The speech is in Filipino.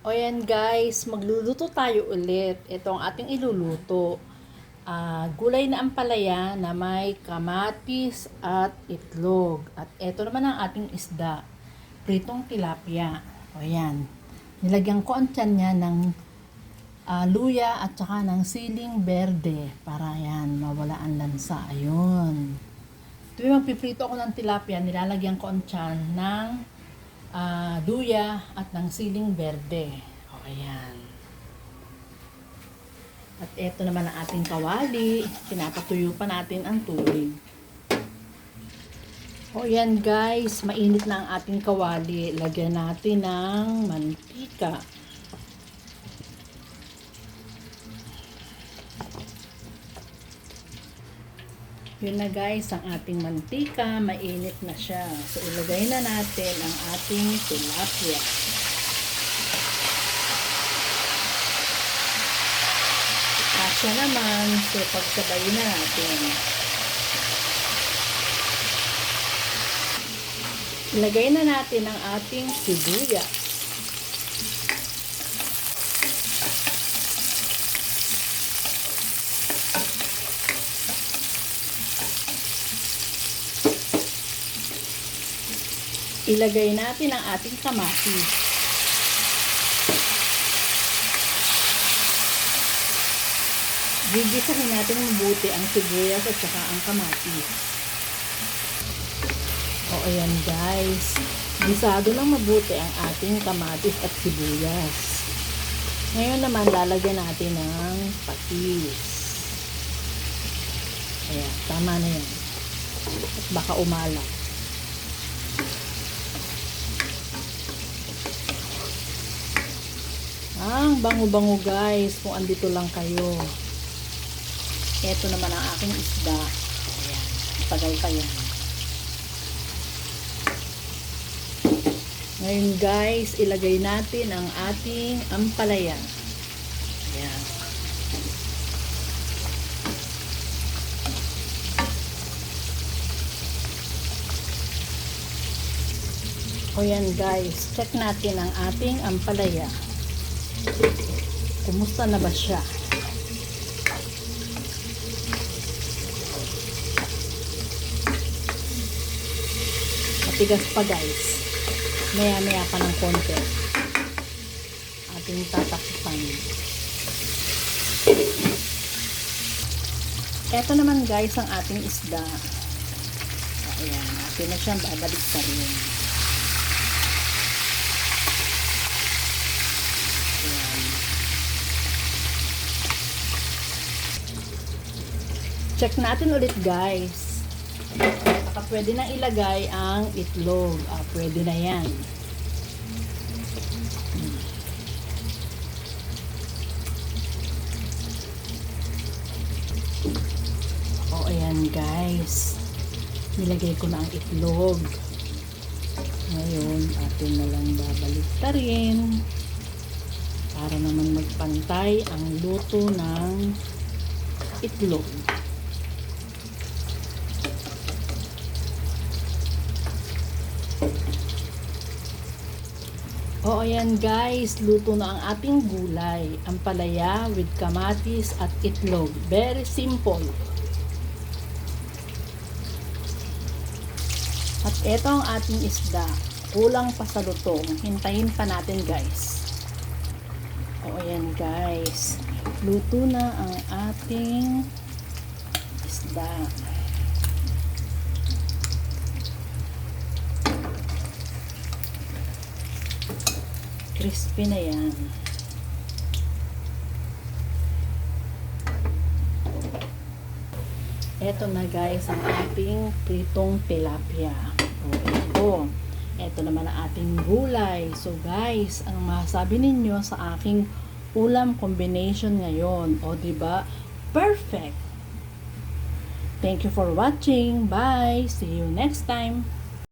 O yan guys, magluluto tayo ulit. Ito ang ating iluluto. Gulay na ampalaya na may kamatis at itlog. At ito naman ang ating isda. Pritong tilapia. O yan. Nilagyan ko ang tiyan niya ng luya at saka ng siling berde. Para yan, mawala ang lansa. Ayun. Tuwing magpiprito ako ng tilapia, nilalagyan ko ang tiyan ng luya at ng siling berde. O, ayan. At eto naman ang ating kawali. Pinapatuyo pa natin ang tubig. O, ayan guys. Mainit na ang ating kawali. Lagyan natin ng mantika. Yun na guys, ang ating mantika, mainit na siya. So, ilagay na natin ang ating tilapia. Kasya naman, so pagsabayin na natin. Ilagay na natin ang ating sibuyas. Ilagay natin ang ating kamatis. Gigisahin natin mabuti ang sibuyas at saka ang kamatis. O ayan guys, gisado lang mabuti ang ating kamatis at sibuyas. Ngayon naman lalagyan natin ng patis. Ayan, tama na yan. At baka umalat. Ang bango-bango guys, kung andito lang kayo. Ito naman ang aking isda. Ayan, tagal pa yan. Ngayon guys, ilagay natin ang ating ampalaya. Ayan. O yan guys, check natin ang ating ampalaya. Kumusta na ba siya? Matigas pa guys. Maya pa ng konti. Ating tatakpan. Ito naman guys ang ating isda. Ayan, atin na siyang babalik pa rin. Check natin ulit guys. Saka pwede na ilagay ang itlog. Pwede na yan. O ayan guys. Nilagay ko na ang itlog. Ngayon, atin na lang babaliktarin para naman magpantay ang luto ng itlog. O ayan guys, luto na ang ating gulay, ampalaya with kamatis at itlog. Very simple. At ito ang ating isda. Kulang pa sa lutong. Hintayin pa natin guys. O ayan guys, luto na ang ating isda. Crispy na yan. Eto na guys ang ating pritong tilapia. Ito naman ang ating gulay. So guys, ang masabi ninyo sa aking ulam combination ngayon? O diba? Perfect! Thank you for watching. Bye! See you next time!